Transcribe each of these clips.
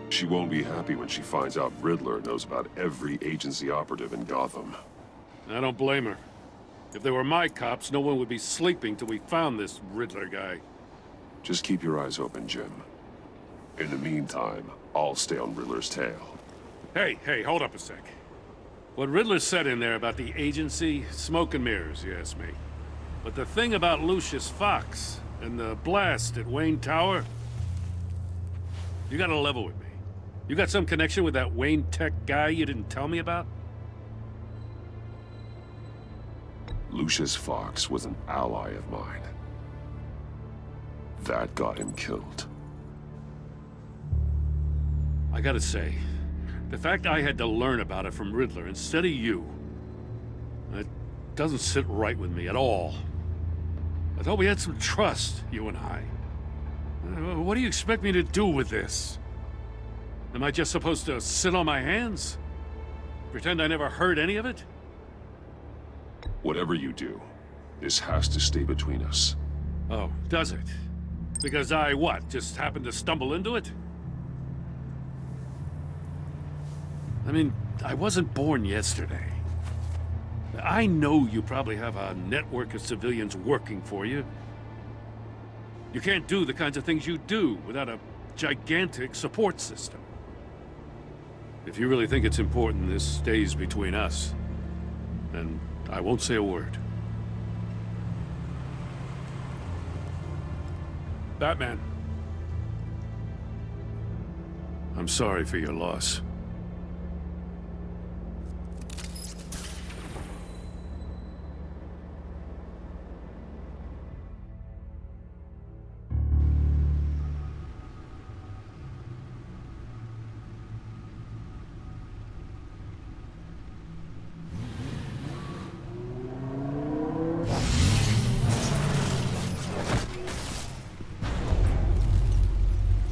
She won't be happy when she finds out Riddler knows about every agency operative in Gotham. I don't blame her. If they were my cops, no one would be sleeping till we found this Riddler guy. Just keep your eyes open, Jim. In the meantime, I'll stay on Riddler's tail. Hey, hold up a sec. What Riddler said in there about the agency, smoke and mirrors, you ask me. But the thing about Lucius Fox and the blast at Wayne Tower, you gotta level with me. You got some connection with that Wayne Tech guy you didn't tell me about? Lucius Fox was an ally of mine. That got him killed. I gotta say, the fact I had to learn about it from Riddler instead of you, it doesn't sit right with me at all. I thought we had some trust, you and I. What do you expect me to do with this? Am I just supposed to sit on my hands? Pretend I never heard any of it? Whatever you do, this has to stay between us. Oh, does it? Because I, what, just happened to stumble into it? I mean, I wasn't born yesterday. I know you probably have a network of civilians working for you. You can't do the kinds of things you do without a gigantic support system. If you really think it's important this stays between us, then I won't say a word. Batman. I'm sorry for your loss.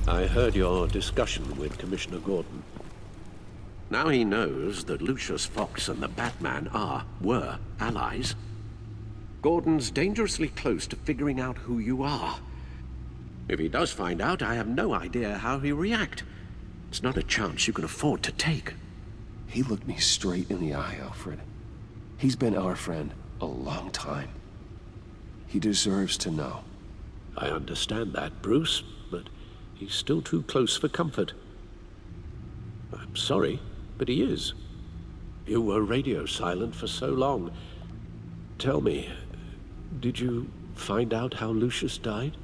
I heard your discussion with Commissioner Gordon. Now he knows that Lucius Fox and the Batman were allies. Gordon's dangerously close to figuring out who you are. If he does find out, I have no idea how he'll react. It's not a chance you can afford to take. He looked me straight in the eye, Alfred. He's been our friend a long time. He deserves to know. I understand that, Bruce, but he's still too close for comfort. I'm sorry, but he is. You were radio silent for so long. Tell me, did you find out how Lucius died?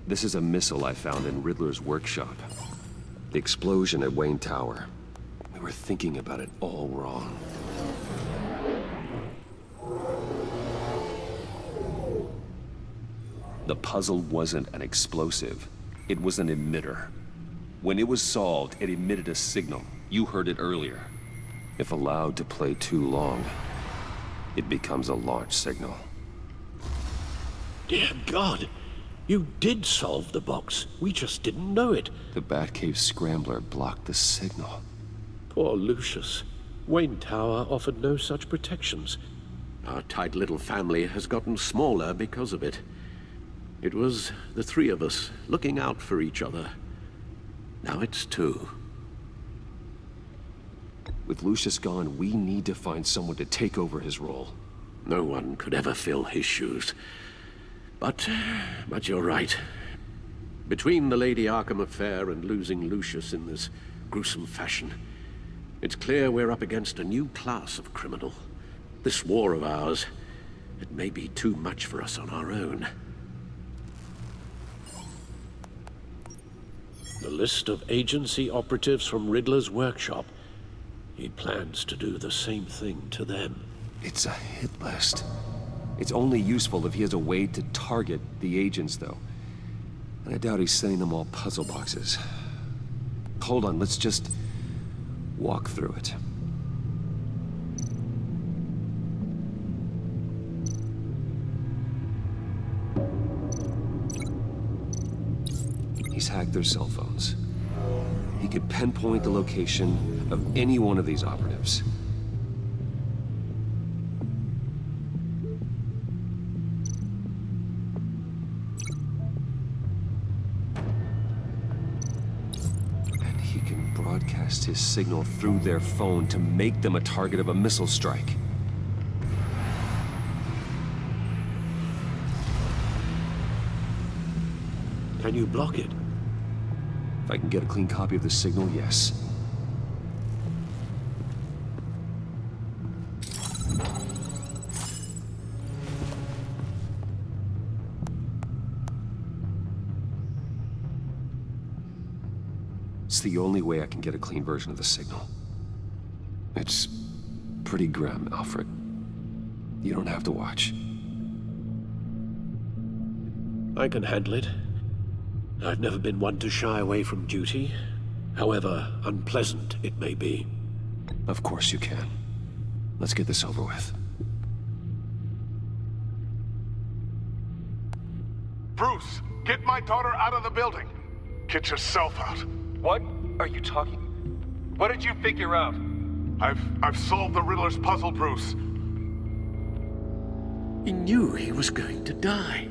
This is a missile I found in Riddler's workshop. The explosion at Wayne Tower. We were thinking about it all wrong. The puzzle wasn't an explosive. It was an emitter. When it was solved, it emitted a signal. You heard it earlier. If allowed to play too long, it becomes a launch signal. Dear God! You did solve the box. We just didn't know it. The Batcave scrambler blocked the signal. Poor Lucius. Wayne Tower offered no such protections. Our tight little family has gotten smaller because of it. It was the three of us looking out for each other. Now it's two. With Lucius gone, we need to find someone to take over his role. No one could ever fill his shoes. But you're right. Between the Lady Arkham affair and losing Lucius in this gruesome fashion, it's clear we're up against a new class of criminal. This war of ours, it may be too much for us on our own. The list of agency operatives from Riddler's workshop. He plans to do the same thing to them. It's a hit list. It's only useful if he has a way to target the agents, though. And I doubt he's sending them all puzzle boxes. Hold on, let's just walk through it. He's hacked their cell phones. He could pinpoint the location of any one of these operatives. he can broadcast his signal through their phone to make them a target of a missile strike. Can you block it? If I can get a clean copy of the signal, yes. It's the only way I can get a clean version of the signal. It's pretty grim, Alfred. You don't have to watch. I can handle it. I've never been one to shy away from duty, however unpleasant it may be. Of course you can. Let's get this over with. Bruce, get my daughter out of the building. Get yourself out. What are you talking? What did you figure out? I've solved the Riddler's puzzle, Bruce. He knew he was going to die.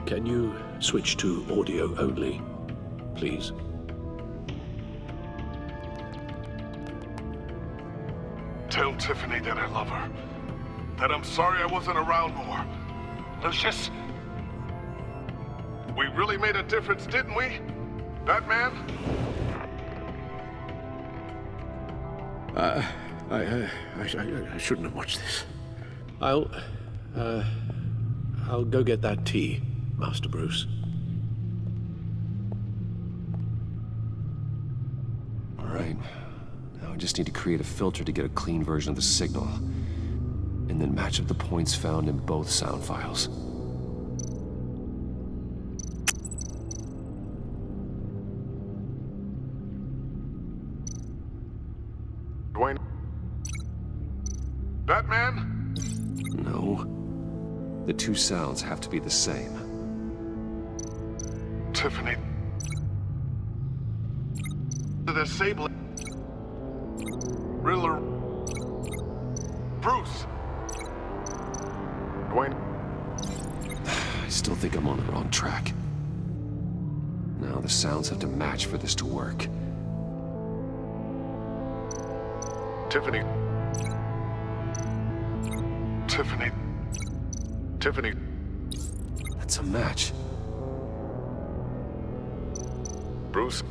Can you switch to audio only, please? Tell Tiffany that I love her. That I'm sorry I wasn't around more. Lucius? We really made a difference, didn't we? Batman? I shouldn't have watched this. I'll go get that tea, Master Bruce. All right. Now I just need to create a filter to get a clean version of the signal. And then match up the points found in both sound files. Dwayne? Batman? No. The two sounds have to be the same. Tiffany. The disabling. Riddler. Bruce. Dwayne. I still think I'm on the wrong track. Now the sounds have to match for this to work. Tiffany. Tiffany. Tiffany. That's a match. Bruce.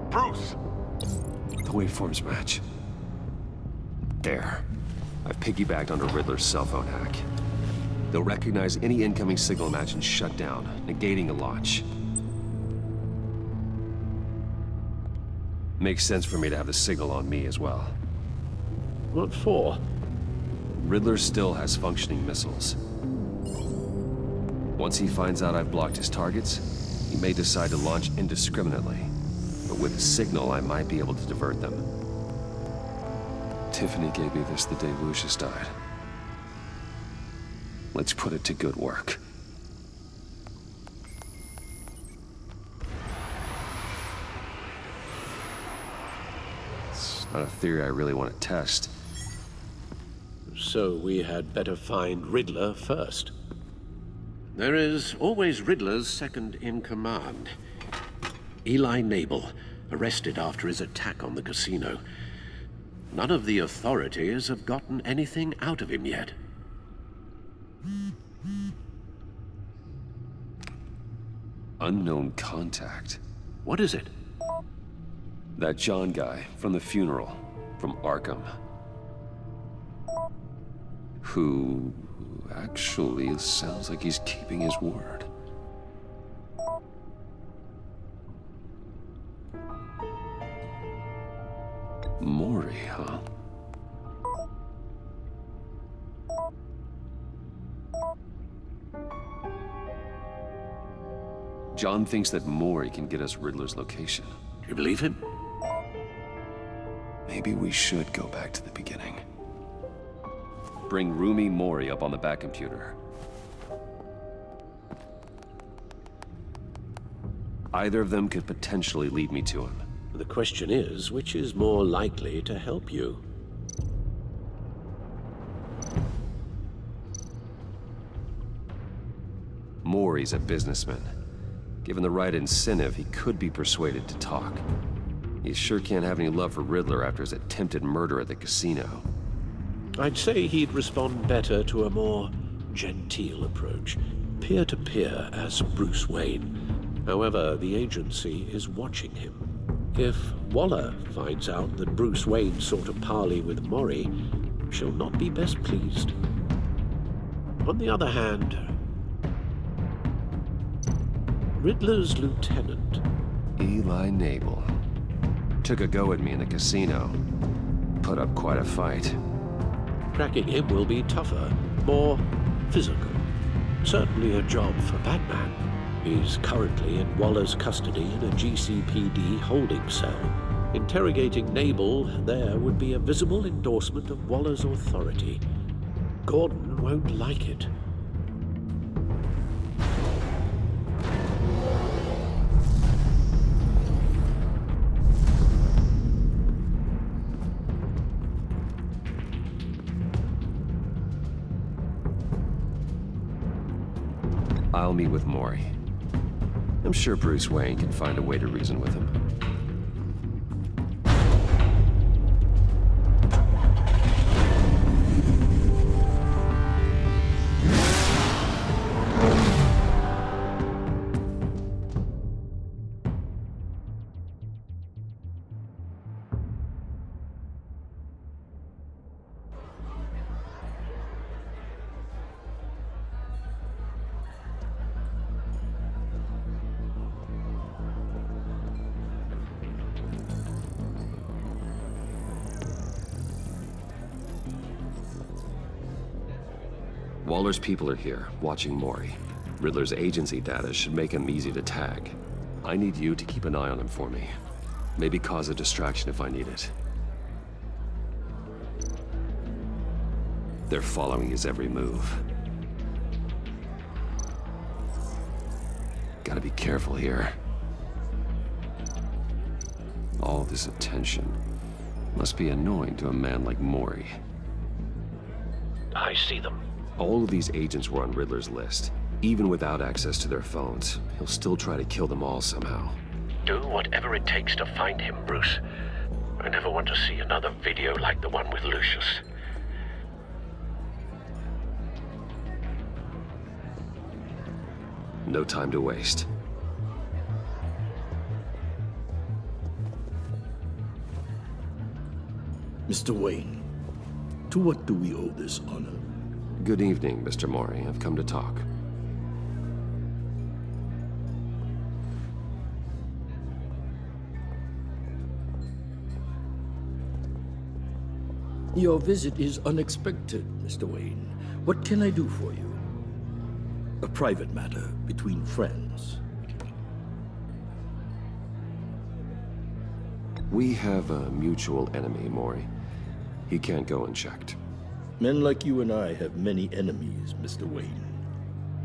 Bruce! The waveforms match. There. I've piggybacked onto Riddler's cell phone hack. They'll recognize any incoming signal match and shut down, negating a launch. Makes sense for me to have the signal on me as well. What for? Riddler still has functioning missiles. Once he finds out I've blocked his targets, he may decide to launch indiscriminately. But with the signal, I might be able to divert them. Tiffany gave me this the day Lucius died. Let's put it to good work. It's not a theory I really want to test. So we had better find Riddler first. There is always Riddler's second in command. Eli Nabel, arrested after his attack on the casino. None of the authorities have gotten anything out of him yet. Unknown contact. What is it? That John guy from the funeral, from Arkham. Who actually sounds like he's keeping his word. Maury, huh? John thinks that Maury can get us Riddler's location. Do you believe him? Maybe we should go back to the beginning. Bring Rumi Mori up on the back computer. Either of them could potentially lead me to him. The question is, which is more likely to help you? Maury's a businessman. Given the right incentive, he could be persuaded to talk. He sure can't have any love for Riddler after his attempted murder at the casino. I'd say he'd respond better to a more genteel approach, peer-to-peer as Bruce Wayne. However, the agency is watching him. If Waller finds out that Bruce Wayne sought a parley with Maury, she'll not be best pleased. On the other hand, Riddler's lieutenant, Eli Nabel. Took a go at me in the casino. Put up quite a fight. cracking him will be tougher, more physical. Certainly a job for Batman. He's currently in Waller's custody in a GCPD holding cell. Interrogating Nabel there would be a visible endorsement of Waller's authority. Gordon won't like it. I'll meet with Maury. I'm sure Bruce Wayne can find a way to reason with him. Waller's people are here, watching Maury. Riddler's agency data should make him easy to tag. I need you to keep an eye on him for me. Maybe cause a distraction if I need it. They're following his every move. Gotta be careful here. All this attention must be annoying to a man like Maury. I see them. All of these agents were on Riddler's list. Even without access to their phones, he'll still try to kill them all somehow. Do whatever it takes to find him, Bruce. I never want to see another video like the one with Lucius. No time to waste. Mr. Wayne, to what do we owe this honor? Good evening, Mr. Maury. I've come to talk. Your visit is unexpected, Mr. Wayne. What can I do for you? A private matter between friends. We have a mutual enemy, Maury. He can't go unchecked. Men like you and I have many enemies, Mr. Wayne.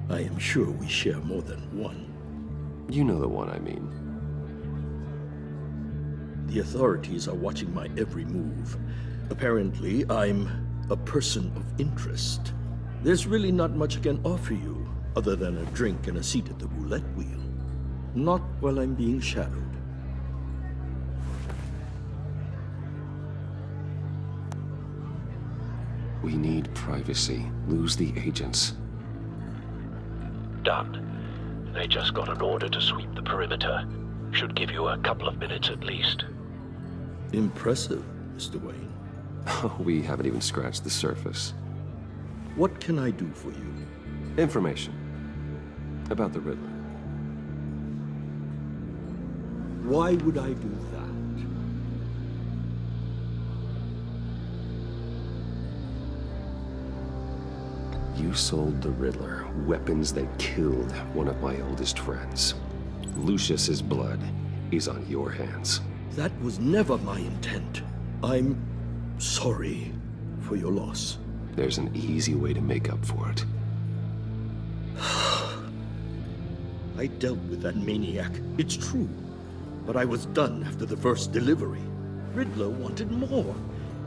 I am sure we share more than one. You know the one I mean. The authorities are watching my every move. Apparently, I'm a person of interest. There's really not much I can offer you, other than a drink and a seat at the roulette wheel. Not while I'm being shadowed. We need privacy. Lose the agents. Done. They just got an order to sweep the perimeter. Should give you a couple of minutes at least. Impressive, Mr. Wayne. We haven't even scratched the surface. What can I do for you? Information. About the Riddler. Why would I do that? You sold the Riddler weapons that killed one of my oldest friends. Lucius's blood is on your hands. That was never my intent. I'm sorry for your loss. There's an easy way to make up for it. I dealt with that maniac, it's true. But I was done after the first delivery. Riddler wanted more.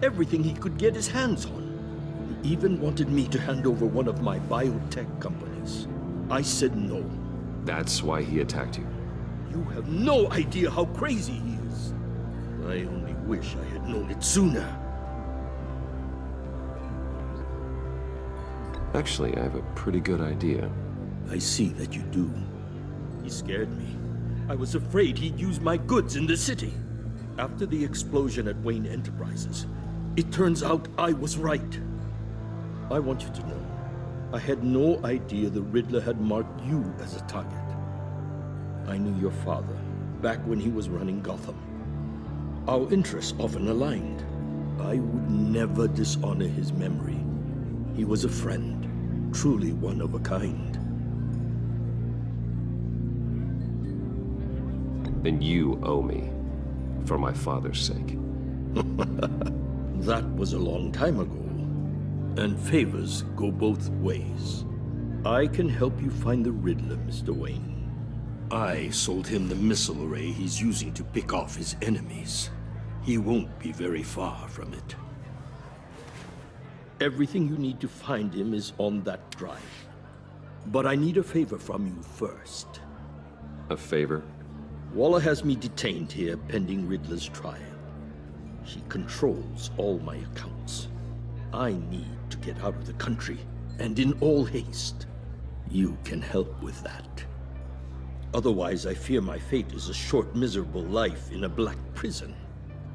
Everything he could get his hands on. He even wanted me to hand over one of my biotech companies. I said no. That's why he attacked you. You have no idea how crazy he is. I only wish I had known it sooner. Actually, I have a pretty good idea. I see that you do. He scared me. I was afraid he'd use my goods in the city. After the explosion at Wayne Enterprises, it turns out I was right. I want you to know, I had no idea the Riddler had marked you as a target. I knew your father back when he was running Gotham. Our interests often aligned. I would never dishonor his memory. He was a friend, truly one of a kind. Then you owe me, for my father's sake. That was a long time ago. And favors go both ways. I can help you find the Riddler, Mr. Wayne. I sold him the missile array he's using to pick off his enemies. He won't be very far from it. Everything you need to find him is on that drive. But I need a favor from you first. A favor? Waller has me detained here pending Riddler's trial. She controls all my accounts. I need to get out of the country, and in all haste. You can help with that. Otherwise, I fear my fate is a short, miserable life in a black prison.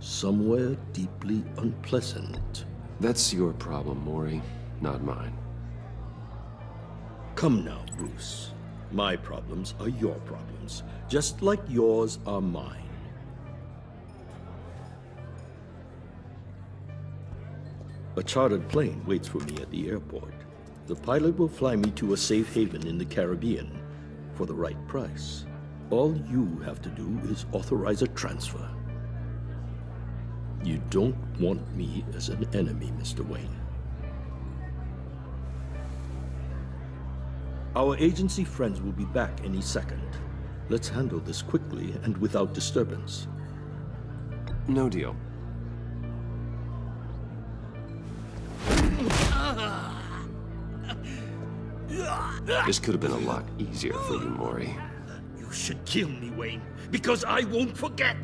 Somewhere deeply unpleasant. That's your problem, Maury, not mine. Come now, Bruce. My problems are your problems, just like yours are mine. A chartered plane waits for me at the airport. The pilot will fly me to a safe haven in the Caribbean for the right price. All you have to do is authorize a transfer. You don't want me as an enemy, Mr. Wayne. Our agency friends will be back any second. Let's handle this quickly and without disturbance. No deal. This could have been a lot easier for you, Maury. You should kill me, Wayne, because I won't forget!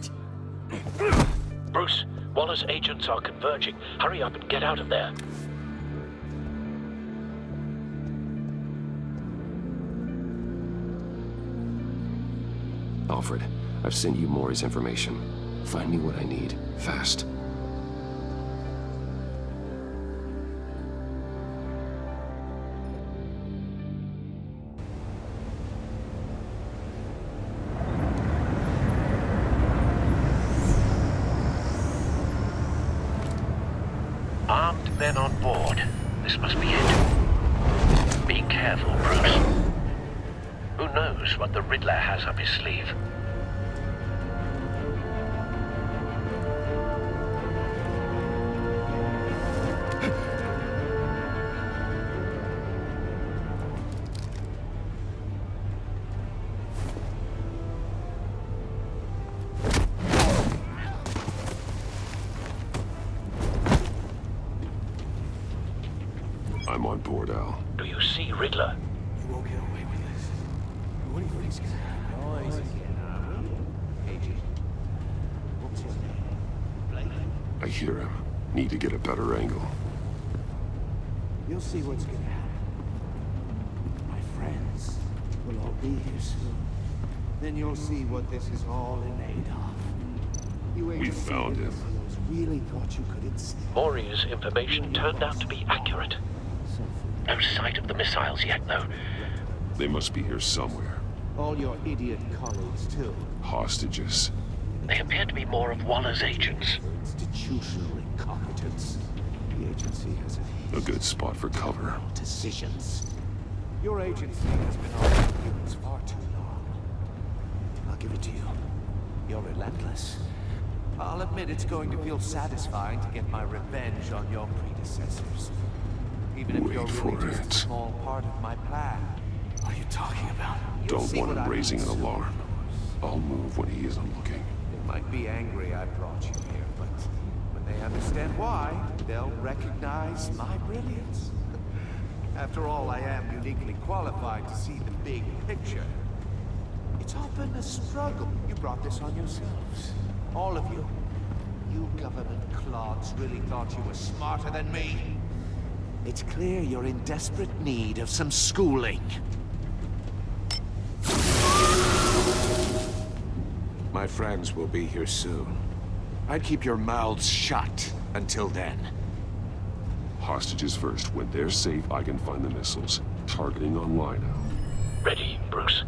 Bruce, Waller's agents are converging. Hurry up and get out of there. Alfred, I've sent you Maury's information. Find me what I need, fast. Armed men on board. This must be it. Be careful, Bruce. Who knows what the Riddler has up his sleeve? I'm on board, Al. Do you see Riddler? You won't get away with this. What do you think's gonna happen? Noise. Agent. What's your name? I hear him. Need to get a better angle. You'll see what's gonna happen. My friends will all be here soon. Then you'll see what this is all in aid of. You We found him. Really thought you could insist. Maury's information turned out to be accurate. No sight of the missiles yet, though. They must be here somewhere. All your idiot colleagues, too. Hostages. They appear to be more of Waller's agents. Institutional incompetence. The agency has A good spot for cover. decisions. Your agency has been on humans far too long. I'll give it to you. You're relentless. I'll admit it's going to feel satisfying to get my revenge on your predecessors. Even if Wait you're for really just it. a small part of my plan. What are you talking about? You'll Don't see want what him I raising an mean. alarm. I'll move when he isn't looking. They might be angry I brought you here, but when they understand why, they'll recognize my brilliance. After all, I am uniquely qualified to see the big picture. It's often a struggle. You brought this on yourselves. All of you. You government clods really thought you were smarter than me. It's clear you're in desperate need of some schooling. My friends will be here soon. I'd keep your mouths shut until then. Hostages first. When they're safe, I can find the missiles. Targeting online now. Ready, Bruce.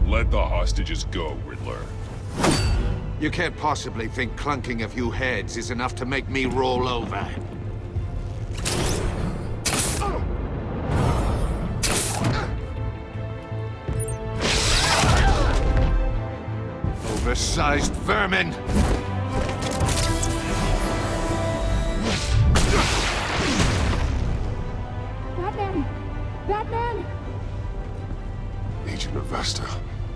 Let the hostages go, Riddler. You can't possibly think clunking a few heads is enough to make me roll over. Oversized vermin! Batman! Batman! Agent Avesta.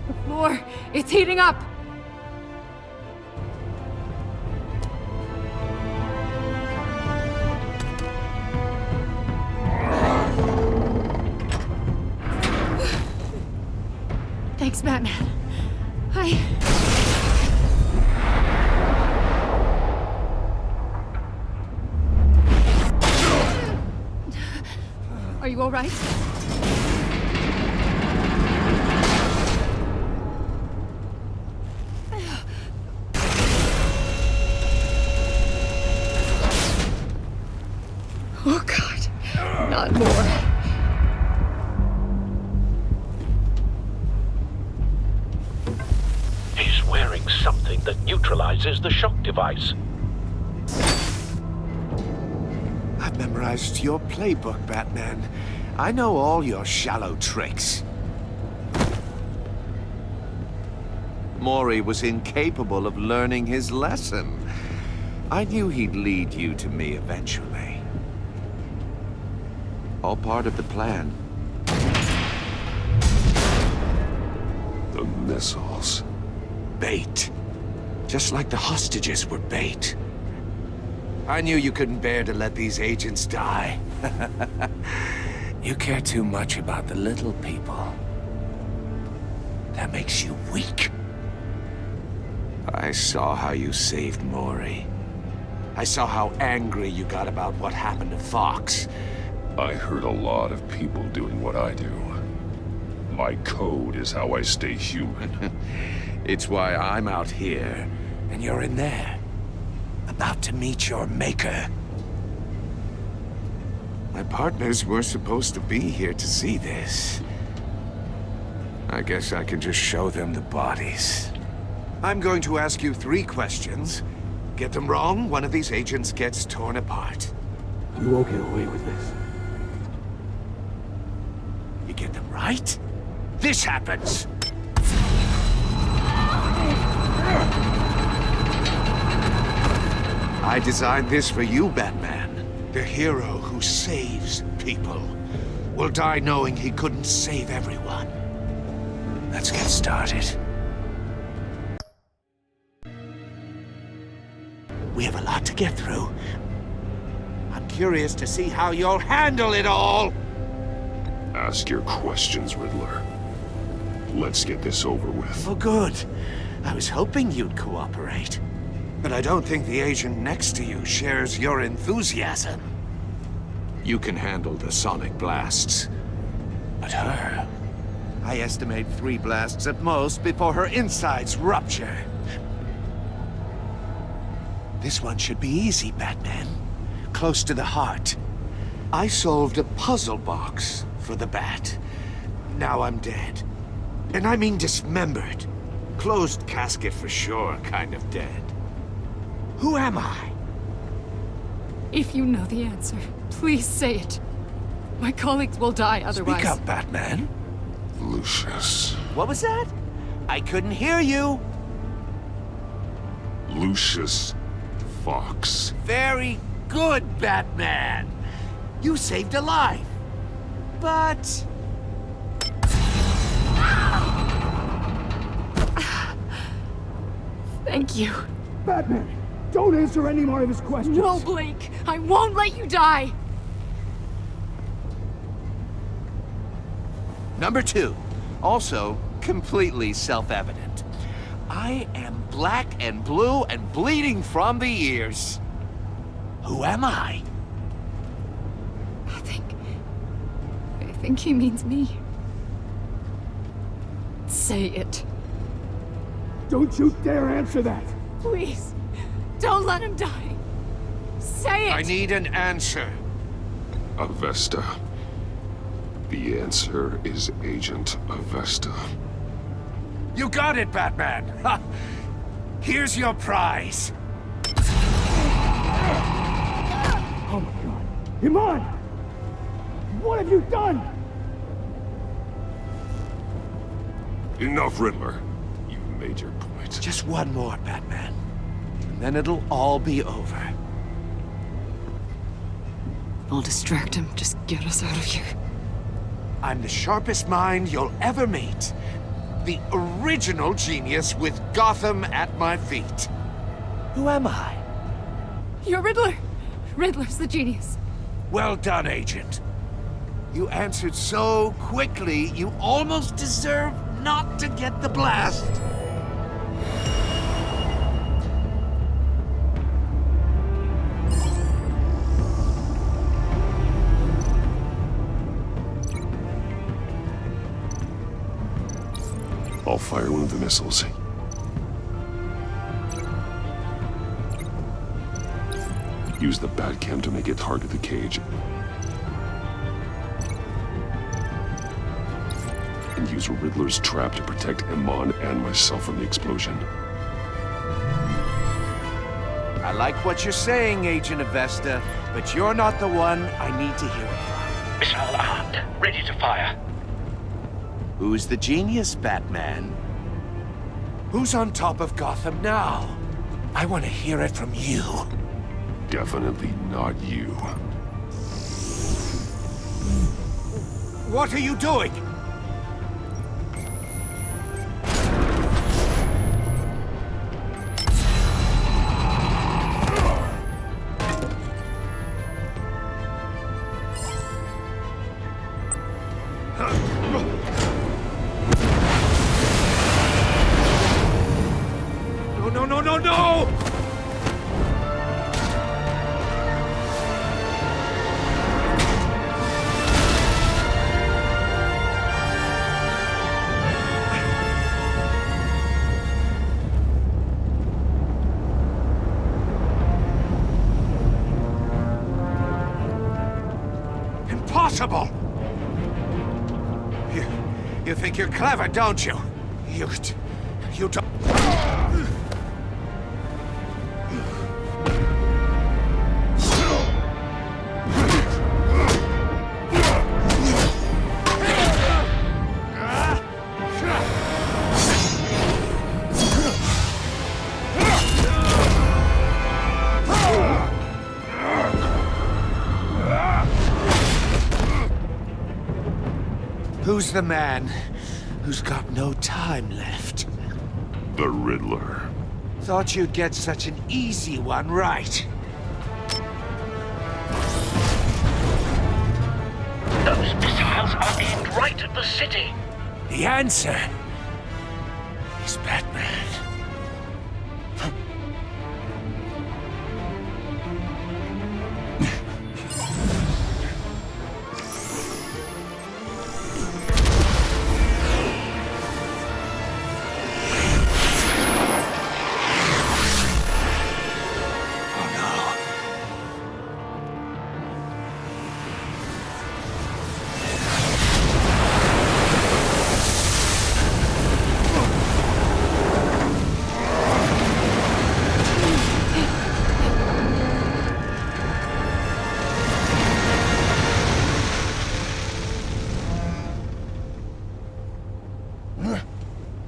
The floor, it's heating up! Thanks, Batman. Are you all right? Oh, God. Not more. He's wearing something that neutralizes the shock device. I've memorized your playbook, Batman. I know all your shallow tricks. Mori was incapable of learning his lesson. I knew he'd lead you to me eventually. All part of the plan. The missiles. Bait. Just like the hostages were bait. I knew you couldn't bear to let these agents die. You care too much about the little people. That makes you weak. I saw how you saved Mori. I saw how angry you got about what happened to Fox. I hurt a lot of people doing what I do. My code is how I stay human. It's why I'm out here, and you're in there. About to meet your maker. My partners were supposed to be here to see this. I guess I can just show them the bodies. I'm going to ask you 3 questions. Get them wrong, one of these agents gets torn apart. You won't get away with this. You get them right, this happens! I designed this for you, Batman. The hero who saves people will die knowing he couldn't save everyone. Let's get started. We have a lot to get through. I'm curious to see how you'll handle it all! Ask your questions, Riddler. Let's get this over with. Oh, good. I was hoping you'd cooperate. But I don't think the agent next to you shares your enthusiasm. You can handle the sonic blasts. But her... I estimate 3 blasts at most before her insides rupture. This one should be easy, Batman. Close to the heart. I solved a puzzle box for the Bat. Now I'm dead. And I mean dismembered. Closed casket for sure, kind of dead. Who am I? If you know the answer, please say it. My colleagues will die otherwise. Speak up, Batman. Lucius. What was that? I couldn't hear you. Lucius Fox. Very good, Batman. You saved a life. But Thank you. Batman, don't answer any more of his questions. No, Blake. I won't let you die. Number 2, also completely self-evident. I am black and blue and bleeding from the ears. Who am I? I think he means me. Say it. Don't you dare answer that! Please. Don't let him die. Say it! I need an answer. Avesta. The answer is Agent Avesta. You got it, Batman! Ha! Here's your prize. Oh my god. Iman! What have you done? Enough, Riddler. You've made your point. Just one more, Batman. And then it'll all be over. I'll distract him. Just get us out of here. I'm the sharpest mind you'll ever meet. The original genius with Gotham at my feet. Who am I? You're Riddler. Riddler's the genius. Well done, Agent. You answered so quickly, you almost deserve not to get the blast. I'll fire one of the missiles. Use the Batcam to make it target the cage. And use Riddler's trap to protect Iman and myself from the explosion. I like what you're saying, Agent Avesta, but you're not the one I need to hear it from. Missile armed, ready to fire. Who's the genius, Batman? Who's on top of Gotham now? I want to hear it from you. Definitely not you. What are you doing? No! Impossible! You think you're clever, don't you? You don't... Who's the man who's got no time left? The Riddler. Thought you'd get such an easy one right. Those missiles are aimed right at the city. The answer is Batman.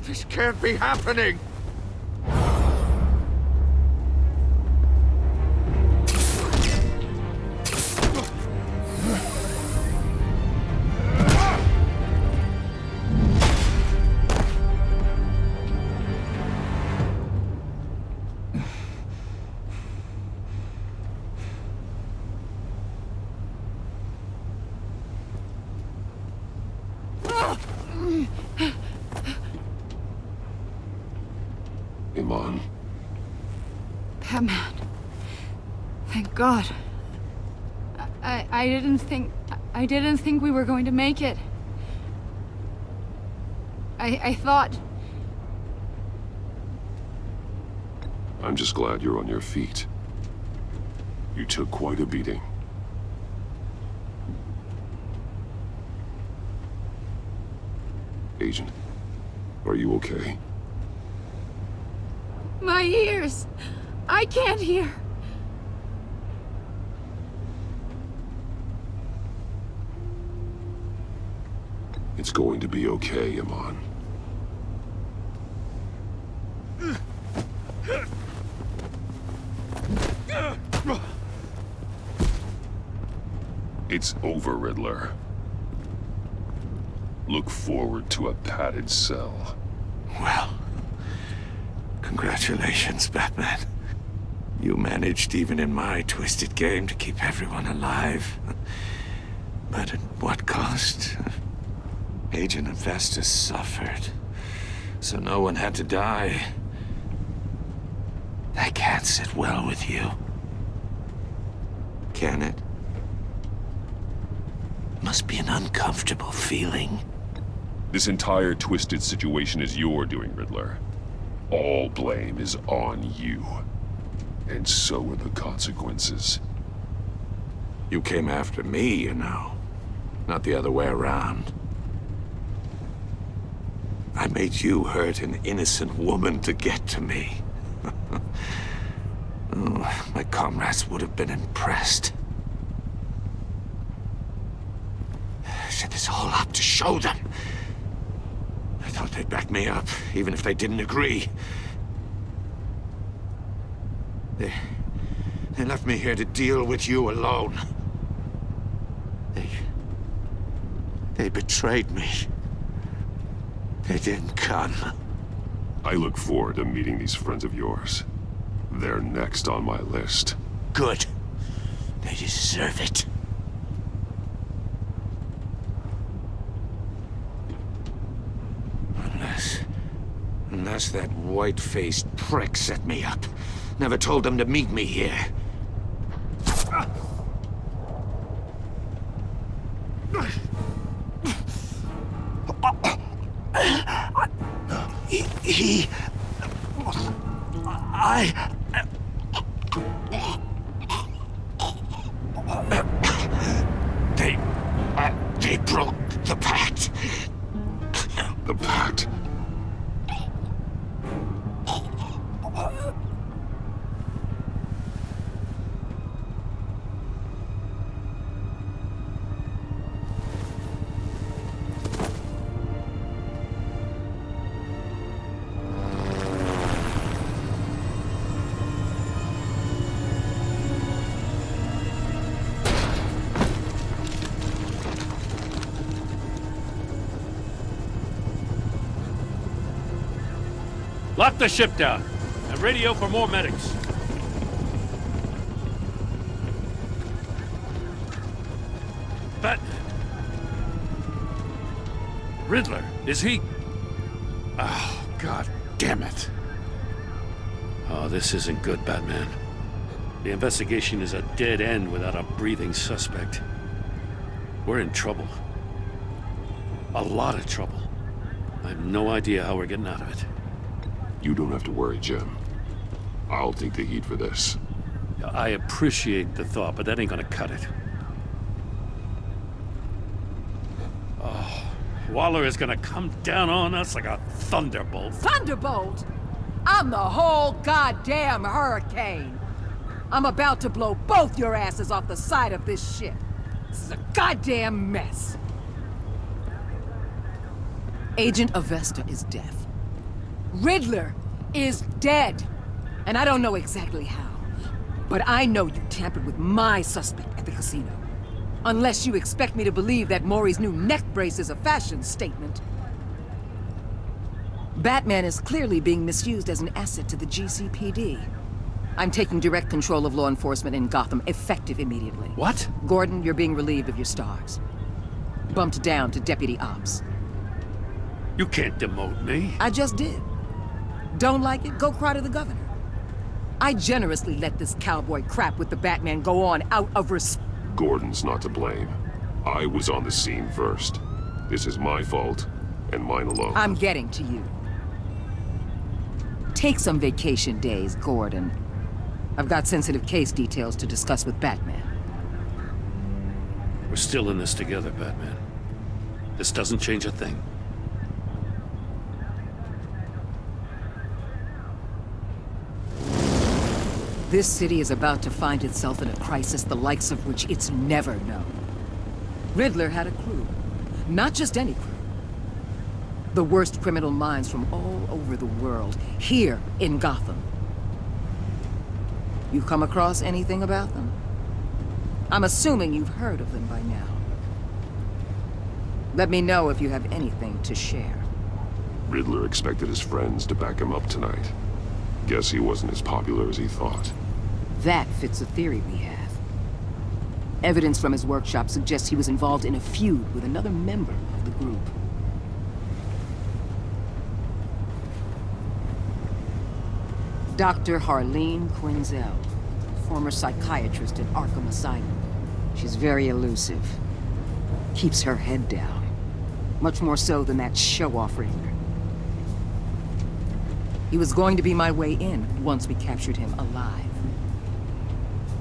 This can't be happening! Iman. Batman. Thank God. I didn't think we were going to make it. I thought... I'm just glad you're on your feet. You took quite a beating. Agent, are you okay? My ears! I can't hear! It's going to be okay, Iman. It's over, Riddler. Look forward to a padded cell. Well, congratulations, Batman. You managed, even in my twisted game, to keep everyone alive. But at what cost? Agent Avesta suffered, so no one had to die. That can't sit well with you. Can it? Must be an uncomfortable feeling. This entire twisted situation is your doing, Riddler. All blame is on you. And so are the consequences. You came after me, you know. Not the other way around. I made you hurt an innocent woman to get to me. Oh, my comrades would have been impressed. I set this all up to show them. I thought they'd back me up, even if they didn't agree. They left me here to deal with you alone. They betrayed me. They didn't come. I look forward to meeting these friends of yours. They're next on my list. Good. They deserve it. Unless that white-faced prick set me up. Never told them to meet me here. They broke the pact. The pact? Lock the ship down, and radio for more medics. But... Riddler, is he... Oh, God damn it. Oh, this isn't good, Batman. The investigation is a dead end without a breathing suspect. We're in trouble. A lot of trouble. I have no idea how we're getting out of it. You don't have to worry, Jim. I'll take the heat for this. I appreciate the thought, but that ain't gonna cut it. Oh, Waller is gonna come down on us like a thunderbolt. Thunderbolt? I'm the whole goddamn hurricane. I'm about to blow both your asses off the side of this ship. This is a goddamn mess. Agent Avesta is deaf. Riddler is dead. And I don't know exactly how. But I know you tampered with my suspect at the casino. Unless you expect me to believe that Maury's new neck brace is a fashion statement. Batman is clearly being misused as an asset to the GCPD. I'm taking direct control of law enforcement in Gotham, effective immediately. What? Gordon, you're being relieved of your stars. Bumped down to Deputy Ops. You can't demote me. I just did. Don't like it? Go cry to the governor. I generously let this cowboy crap with the Batman go on out of respect. Gordon's not to blame. I was on the scene first. This is my fault, and mine alone. I'm getting to you. Take some vacation days, Gordon. I've got sensitive case details to discuss with Batman. We're still in this together, Batman. This doesn't change a thing. This city is about to find itself in a crisis the likes of which it's never known. Riddler had a crew. Not just any crew. The worst criminal minds from all over the world, here in Gotham. You come across anything about them? I'm assuming you've heard of them by now. Let me know if you have anything to share. Riddler expected his friends to back him up tonight. Guess he wasn't as popular as he thought. That fits a theory we have. Evidence from his workshop suggests he was involved in a feud with another member of the group. Dr. Harleen Quinzel, former psychiatrist at Arkham Asylum. She's very elusive. Keeps her head down. Much more so than that show-off Riddler. He was going to be my way in once we captured him alive.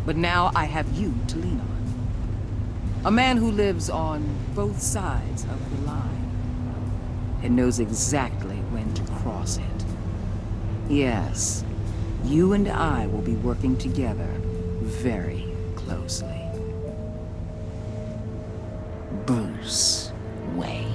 But now I have you to lean on. A man who lives on both sides of the line and knows exactly when to cross it. Yes, you and I will be working together very closely. Bruce Wayne.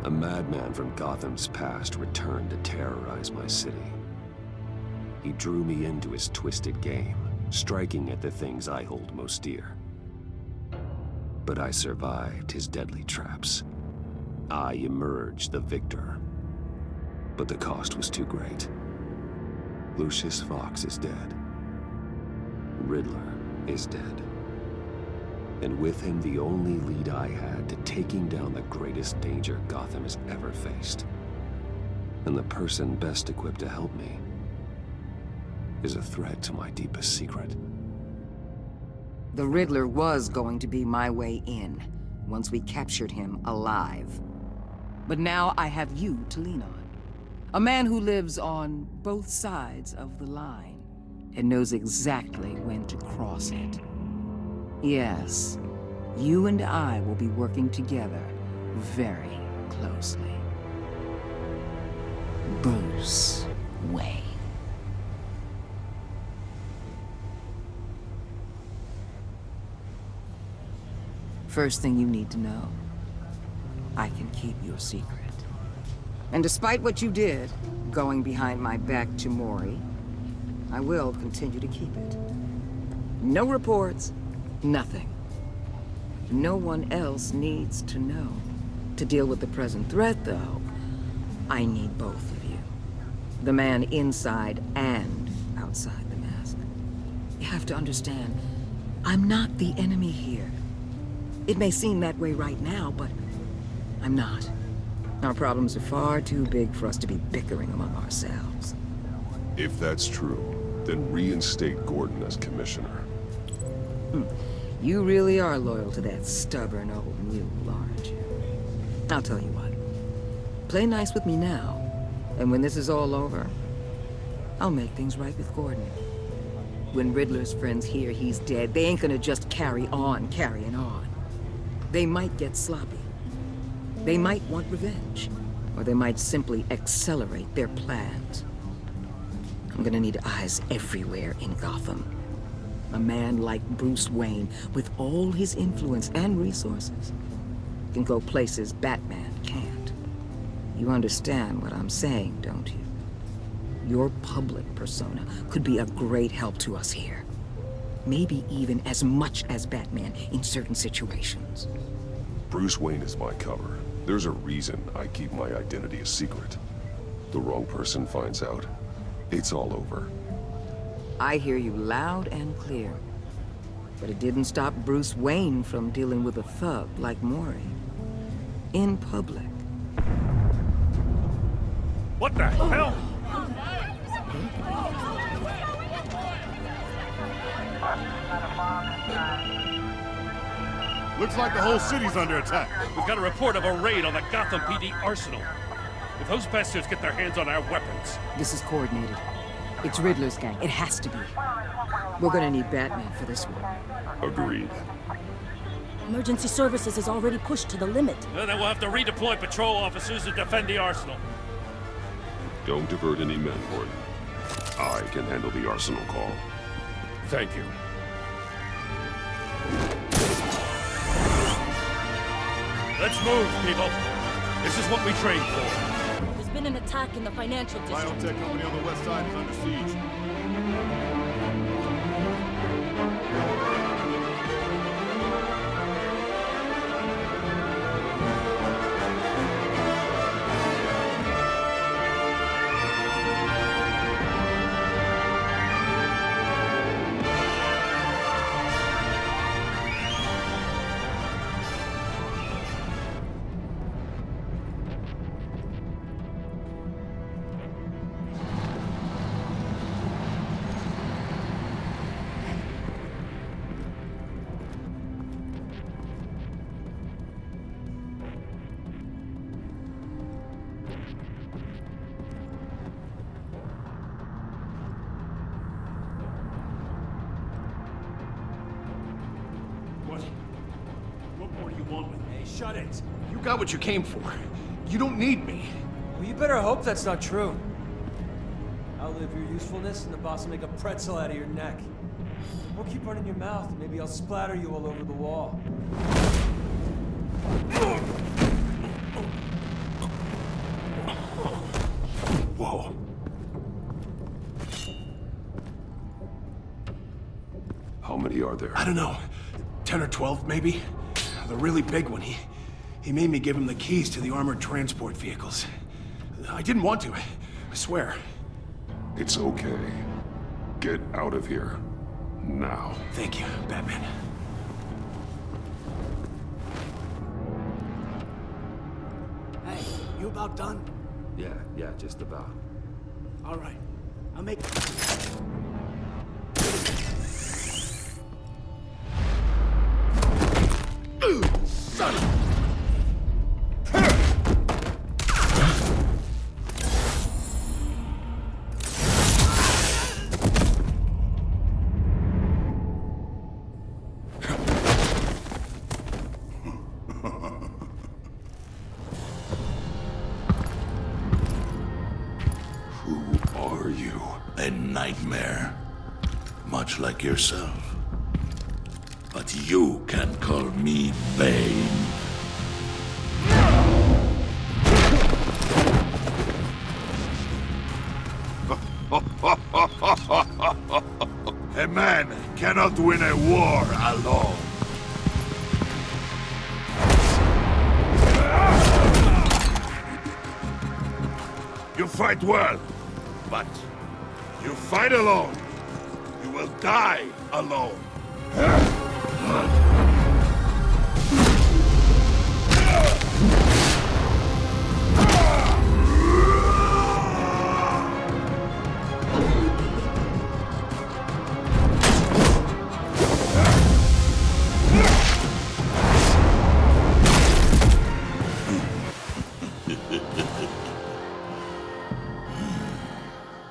A madman from Gotham's past returned to terrorize my city. He drew me into his twisted game, striking at the things I hold most dear. But I survived his deadly traps. I emerged the victor. But the cost was too great. Lucius Fox is dead. Riddler is dead. And with him, the only lead I had to taking down the greatest danger Gotham has ever faced. And the person best equipped to help me is a threat to my deepest secret. The Riddler was going to be my way in, once we captured him alive. But now I have you to lean on. A man who lives on both sides of the line and knows exactly when to cross it. Yes, you and I will be working together very closely. Bruce Wayne. First thing you need to know, I can keep your secret. And despite what you did, going behind my back to Mori, I will continue to keep it. No reports, nothing. No one else needs to know. To deal with the present threat, though, I need both of you. The man inside and outside the mask. You have to understand, I'm not the enemy here. It may seem that way right now, but I'm not. Our problems are far too big for us to be bickering among ourselves. If that's true, then reinstate Gordon as commissioner. You really are loyal to that stubborn old mule, aren't you? I'll tell you what. Play nice with me now, and when this is all over, I'll make things right with Gordon. When Riddler's friends hear he's dead, they ain't gonna just carry on carrying on. They might get sloppy. They might want revenge. Or they might simply accelerate their plans. I'm gonna need eyes everywhere in Gotham. A man like Bruce Wayne, with all his influence and resources, can go places Batman can't. You understand what I'm saying, don't you? Your public persona could be a great help to us here. Maybe even as much as Batman in certain situations. Bruce Wayne is my cover. There's a reason I keep my identity a secret. The wrong person finds out, it's all over. I hear you loud and clear. But it didn't stop Bruce Wayne from dealing with a thug like Mori. In public. What the hell? Looks like the whole city's under attack. We've got a report of a raid on the Gotham PD arsenal. If those bastards get their hands on our weapons... This is coordinated. It's Riddler's gang. It has to be. We're gonna need Batman for this one. Agreed. Emergency services is already pushed to the limit. Then we'll have to redeploy patrol officers to defend the arsenal. Don't divert any men, Gordon. I can handle the arsenal call. Thank you. Let's move, people. This is what we trained for. There's been an attack in the financial district. Biotech company on the west side is under siege. Shut it. You got what you came for. You don't need me. Well, you better hope that's not true. Outlive your usefulness and the boss will make a pretzel out of your neck. Or keep running your mouth and maybe I'll splatter you all over the wall. many are there? I don't know. 10 or 12, maybe? The really big one, he made me give him the keys to the armored transport vehicles. I didn't want to, I swear. It's okay. Get out of here. Now. Thank you, Batman. Hey, you about done? Yeah, just about. All right. I'll make... Son of... Who are you? A nightmare. Much like yourself. But you can call me Bane. A man cannot win a war alone. You fight well, but you fight alone. You will die alone.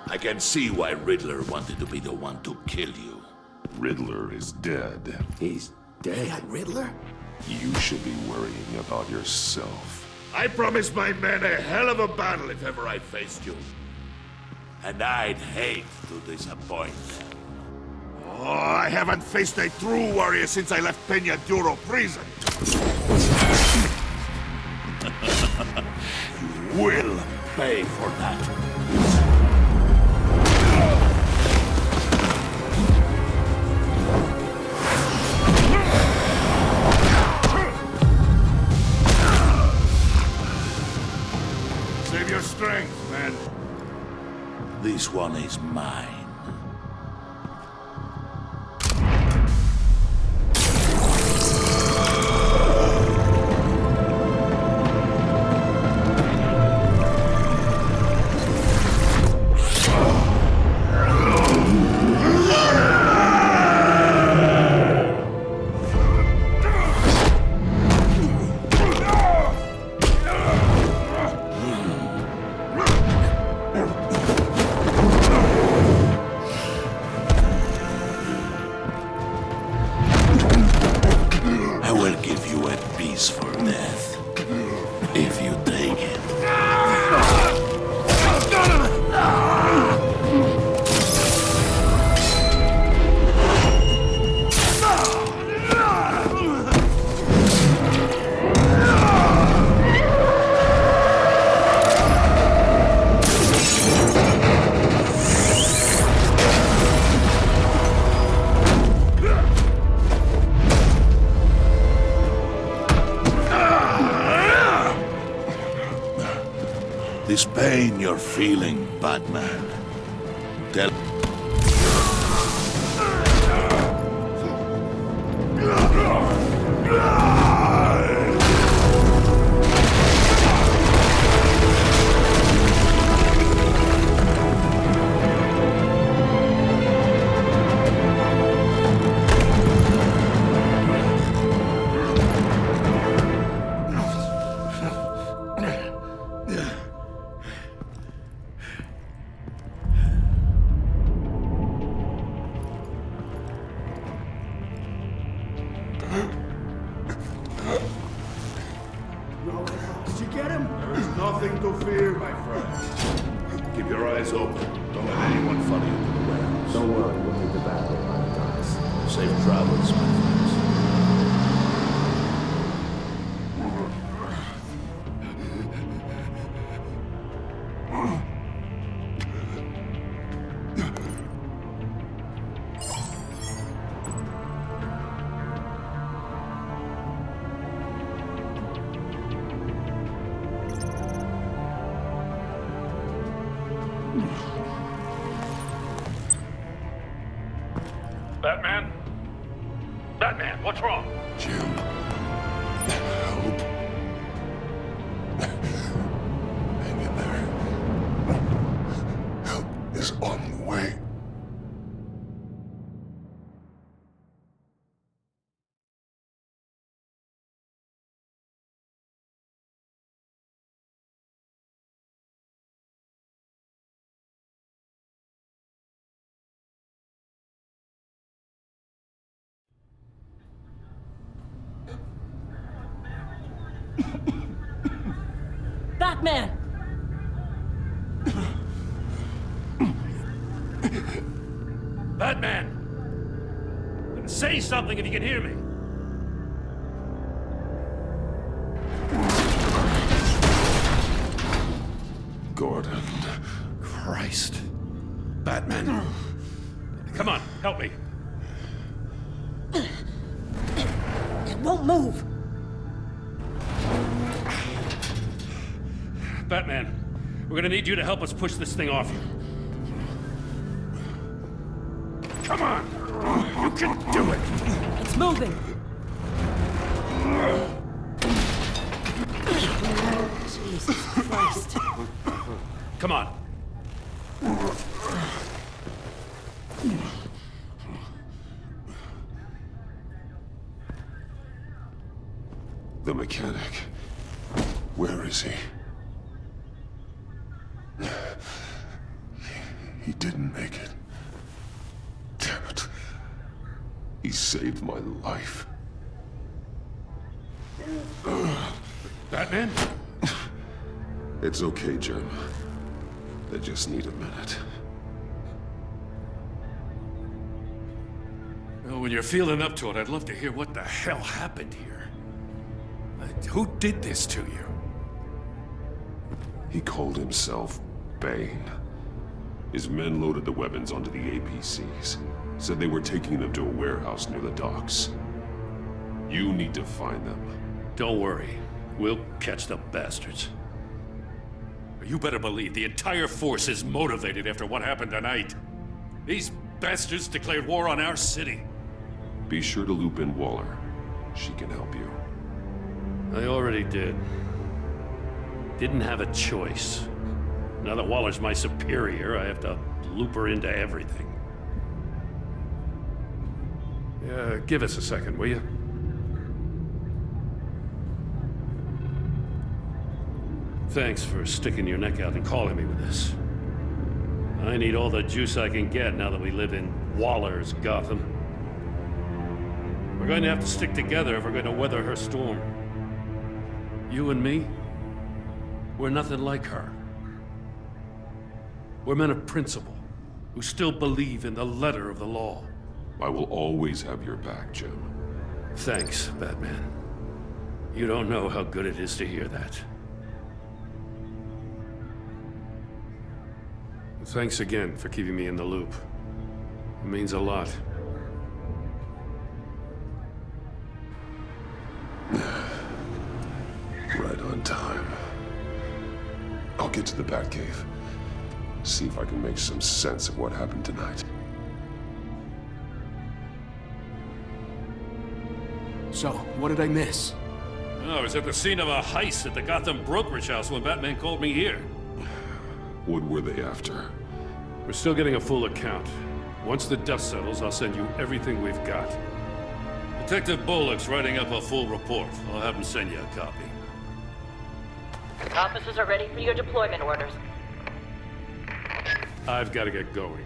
I can see why Riddler wanted to be the one to kill you. Riddler is dead. He's dead? They got Riddler? You should be worrying about yourself. I promised my men a hell of a battle if ever I faced you. And I'd hate to disappoint them. Oh, I haven't faced a true warrior since I left Peña Duro prison. You will pay for that. Save your strength, man. This one is mine. For death, if you take it. This pain you're feeling, Batman. Tell... Did you get him? There is nothing to fear, my friend. Keep your eyes open. Don't let anyone follow you to the warehouse. Don't worry, we'll meet the battle on the docks. Safe travels, my friends. Batman? Batman, what's wrong? Jim. Help. Hang in there. Help is on the way. Batman! Batman! Say something if you can hear me. Gordon. Christ. Batman. Come on, help me. It won't move. Batman, we're gonna need you to help us push this thing off you. Come on! You can do it! It's moving. Jesus Christ. Come on. The mechanic. Where is he? He didn't make it. Damn it. He saved my life. Batman? It's okay, Jim. They just need a minute. Well, when you're feeling up to it, I'd love to hear what the hell happened here. Who did this to you? He called himself Bane. His men loaded the weapons onto the APCs. Said they were taking them to a warehouse near the docks. You need to find them. Don't worry. We'll catch the bastards. You better believe the entire force is motivated after what happened tonight. These bastards declared war on our city. Be sure to loop in Waller. She can help you. I already did. Didn't have a choice. Now that Waller's my superior, I have to loop her into everything. Yeah, give us a second, will you? Thanks for sticking your neck out and calling me with this. I need all the juice I can get now that we live in Waller's Gotham. We're going to have to stick together if we're going to weather her storm. You and me, we're nothing like her. We're men of principle, who still believe in the letter of the law. I will always have your back, Jim. Thanks, Batman. You don't know how good it is to hear that. Thanks again for keeping me in the loop. It means a lot. Right on time. I'll get to the Batcave. See if I can make some sense of what happened tonight. So, what did I miss? I was at the scene of a heist at the Gotham brokerage house when Batman called me here. What were they after? We're still getting a full account. Once the dust settles, I'll send you everything we've got. Detective Bullock's writing up a full report. I'll have him send you a copy. Officers are ready for your deployment orders. I've got to get going.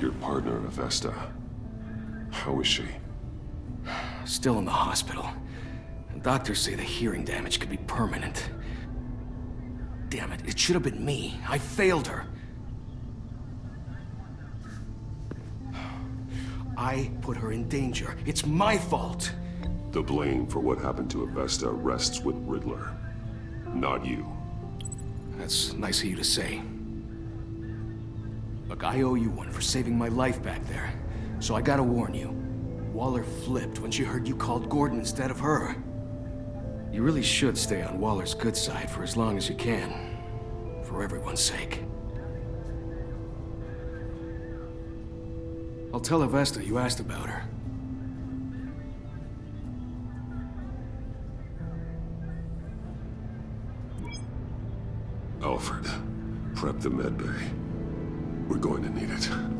Your partner, Avesta. How is she? Still in the hospital. Doctors say the hearing damage could be permanent. Damn it, it should have been me. I failed her. I put her in danger. It's my fault. The blame for what happened to Avesta rests with Riddler, not you. That's nice of you to say. Look, I owe you one for saving my life back there. So I gotta warn you. Waller flipped when she heard you called Gordon instead of her. You really should stay on Waller's good side for as long as you can. For everyone's sake. I'll tell Avesta you asked about her. Alfred, prep the med bay. We're going to need it.